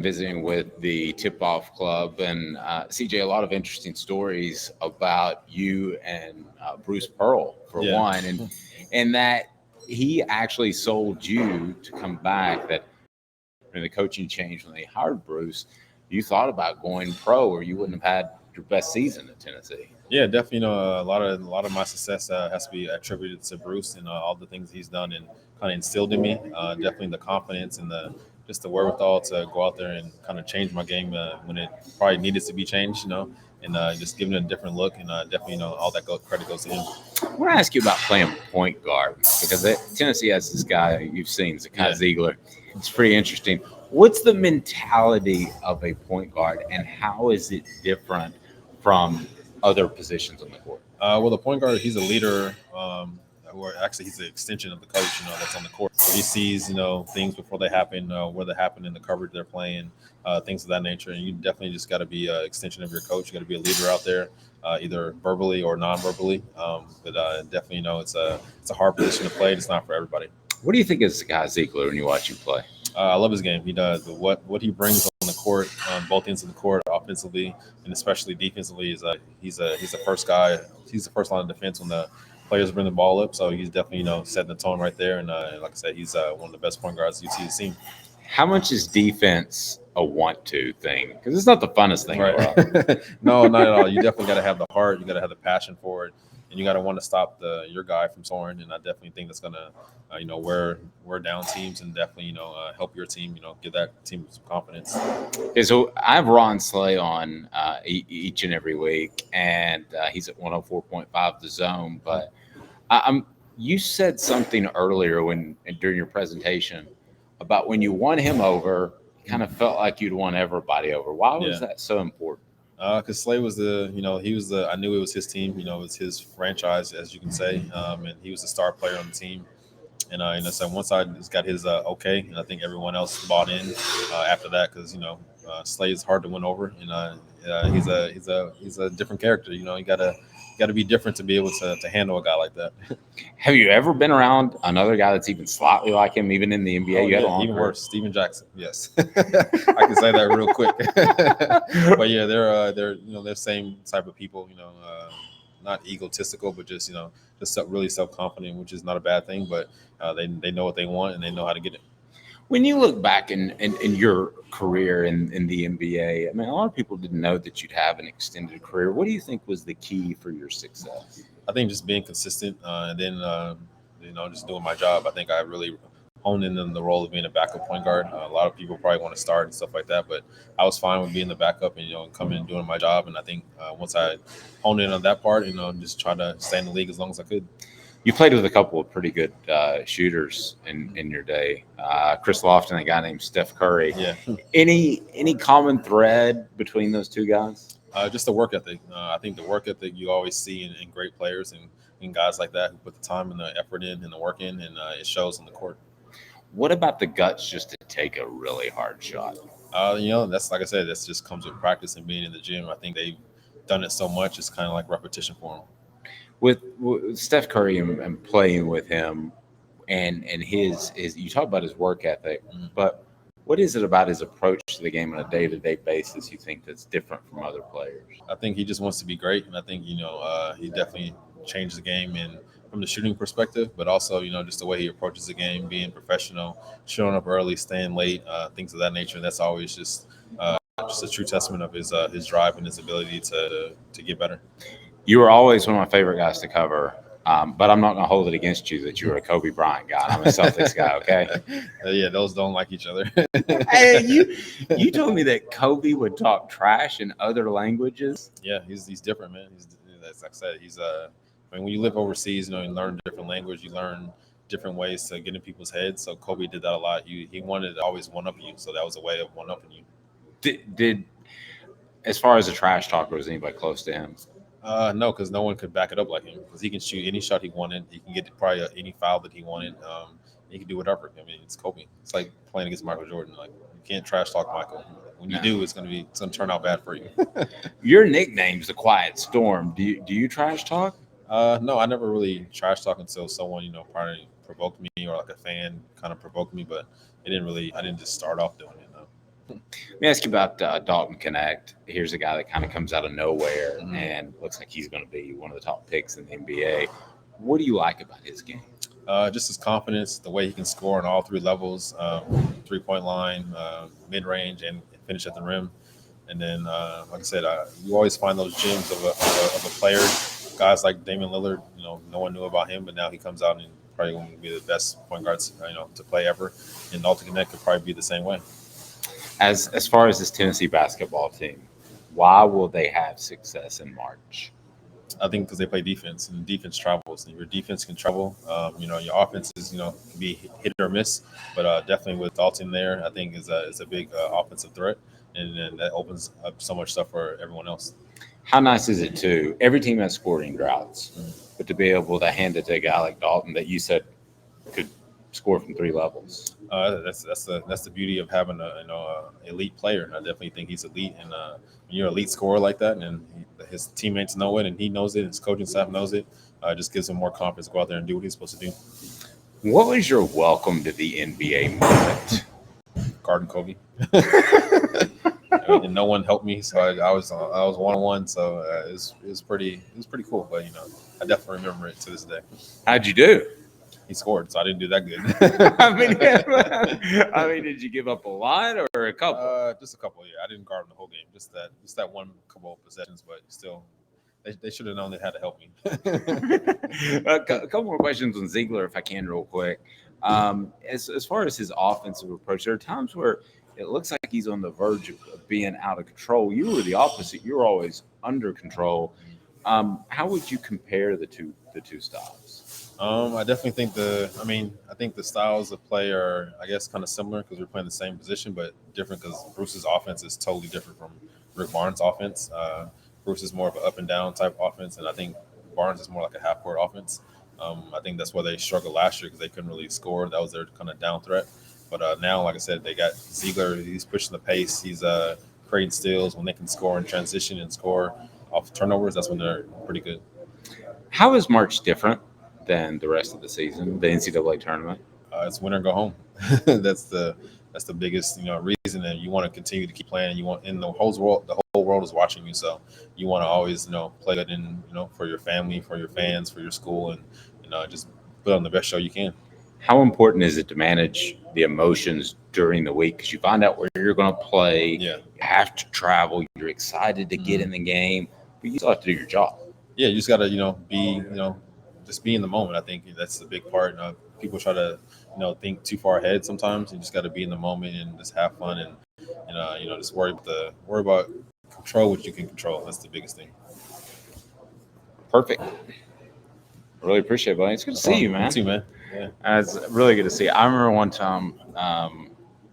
visiting with the Tip Off Club, and CJ, a lot of interesting stories about you and Bruce Pearl for Yeah. one, and that he actually sold you to come back. That when the coaching changed when they hired Bruce, you thought about going pro, or you wouldn't have had your best season at Tennessee. Yeah, definitely. A lot of my success has to be attributed to Bruce and all the things he's done and kind of instilled in me. Definitely the confidence and the just the wherewithal to go out there and kind of change my game when it probably needed to be changed. And just giving it a different look. And definitely, all that credit goes to him. I want to ask you about playing point guard because Tennessee has this guy you've seen, Zakai Yeah. Zeigler. It's pretty interesting. What's the mentality of a point guard, and how is it different from other positions on the court? Well, the point guard, he's a leader. Or actually, he's an extension of the coach. That's on the court. So he sees, things before they happen, where they happen in the coverage they're playing, things of that nature. And you definitely just got to be an extension of your coach. You got to be a leader out there, either verbally or non-verbally. But definitely, it's a hard position to play. It's not for everybody. What do you think of Zakai Zeigler when you watch him play? I love his game. He does what he brings on the court, on both ends of the court, offensively and especially defensively. Is he's the first guy. He's the first line of defense when the players bring the ball up. So he's definitely setting the tone right there. And like I said, he's one of the best point guards you see the scene. How much is defense a want to thing? Because it's not the funnest thing in the Right. No, not at all. You definitely got to have the heart. You got to have the passion for it, and you got to want to stop your guy from soaring. And I definitely think that's gonna, wear down teams and definitely help your team. Give that team some confidence. Okay, so I have Ron Slay on each and every week, and he's at 104.5 The Zone. But you said something earlier during your presentation about when you won him over, you kind of felt like you'd won everybody over. Why was that so important? Because Slay was I knew it was his team. It was his franchise, as you can say, and he was the star player on the team. And so once I just got his okay, and I think everyone else bought in after that because Slay is hard to win over, and he's a different character. You gotta be different to be able to handle a guy like that. Have you ever been around another guy that's even slightly like him, even in the NBA? You had a long even career. worse, Steven Jackson. Yes, I can say that real quick. But yeah, they're same type of people. Not egotistical, but just really self confident, which is not a bad thing. But they know what they want and they know how to get it. When you look back in your career in the NBA, I mean, a lot of people didn't know that you'd have an extended career. What do you think was the key for your success? I think just being consistent and then just doing my job. I think I really honed in on the role of being a backup point guard. A lot of people probably want to start and stuff like that, but I was fine with being the backup and coming and doing my job. And I think once I honed in on that part, just try to stay in the league as long as I could. You played with a couple of pretty good shooters in your day. Chris Lofton, and a guy named Steph Curry. Yeah. Any common thread between those two guys? Just the work ethic. I think the work ethic you always see in great players and guys like that who put the time and the effort in and the work in, and it shows on the court. What about the guts just to take a really hard shot? That's like I said, that just comes with practice and being in the gym. I think they've done it so much, it's kind of like repetition for them. With Steph Curry and playing with him, and his you talk about his work ethic, but what is it about his approach to the game on a day-to-day basis you think that's different from other players? I think he just wants to be great, and I think he definitely changed the game and from the shooting perspective, but also just the way he approaches the game, being professional, showing up early, staying late, things of that nature. That's always just a true testament of his drive and his ability to get better. You were always one of my favorite guys to cover. But I'm not going to hold it against you that you were a Kobe Bryant guy. I'm a Celtics guy, okay? Yeah, those don't like each other. Hey, you told me that Kobe would talk trash in other languages. Yeah, he's different, man. That's like I said. When you live overseas, you learn different language. You learn different ways to get in people's heads. So Kobe did that a lot. He wanted to always one up you. So that was a way of one upping you. Did as far as a trash talker, was anybody close to him? No, because no one could back it up like him. Because he can shoot any shot he wanted. He can get probably any foul that he wanted. He can do whatever. I mean, it's Kobe. It's like playing against Michael Jordan. Like you can't trash talk Michael. When you do, it's gonna turn out bad for you. Your nickname's the Quiet Storm. Do you trash talk? No, I never really trash talk until someone probably provoked me or like a fan kind of provoked me. But I didn't just start off doing it. No. Let me ask you about Dalton Knecht. Here's a guy that kind of comes out of nowhere Mhm. and looks like he's going to be one of the top picks in the NBA. What do you like about his game? Just his confidence, the way he can score on all three levels, 3-point line, mid range, and finish at the rim. And then, like I said, you always find those gems of a player. Guys like Damian Lillard, no one knew about him, but now he comes out and probably going to be the best point guards, to play ever. And Dalton Knecht could probably be the same way. As far as this Tennessee basketball team, why will they have success in March? I think because they play defense and defense travels. And your defense can travel. Your offense is can be hit or miss, but definitely with Dalton there, I think is a big offensive threat, and then that opens up so much stuff for everyone else. How nice is it too? Every team has scoring droughts, Mhm. but to be able to hand it to a guy like Dalton that you said could score from three levels. That's the beauty of having a elite player. I definitely think he's elite, and when you're an elite scorer like that, and his teammates know it, and he knows it, his coaching staff knows it, it just gives him more confidence to go out there and do what he's supposed to do. What was your welcome to the NBA moment? Garden Kobe. And no one helped me, so I was 1-on-1. So it was pretty cool. But I definitely remember it to this day. How'd you do? He scored, so I didn't do that good. I mean, I mean, did you give up a lot or a couple? Just a couple. Yeah, I didn't guard him the whole game. Just that one couple of possessions, but still, they should have known they had to help me. A couple more questions on Zeigler, if I can, real quick. As far as his offensive approach, there are times where it looks like he's on the verge of being out of control. You were the opposite. You were always under control. How would you compare the two styles? I definitely think I think the styles of play are, I guess, kind of similar because we're playing the same position, but different because Bruce's offense is totally different from Rick Barnes' offense. Bruce is more of an up and down type offense, and I think Barnes is more like a half court offense. I think that's where they struggled last year because they couldn't really score. That was their kind of down threat. But now, like I said, they got Zeigler. He's pushing the pace. He's creating steals when they can score in transition and score off turnovers. That's when they're pretty good. How is March different than the rest of the season, the NCAA tournament? It's win or go home. that's the biggest reason that you want to continue to keep playing. You want in the whole world is watching you, so you want to always play good in for your family, for your fans, for your school, and just put on the best show you can. How important is it to manage the emotions during the week? Because you find out where you're going to play, Yeah. you have to travel, you're excited to get Mhm. in the game, but you still have to do your job. Yeah, you just gotta be just be in the moment. I think that's the big part. People try to think too far ahead sometimes. You just got to be in the moment and just have fun and just worry about control what you can control. That's the biggest thing. Perfect. Really appreciate it, buddy. It's good to see you, man. You too, man. Yeah. It's really good to see you. I remember one time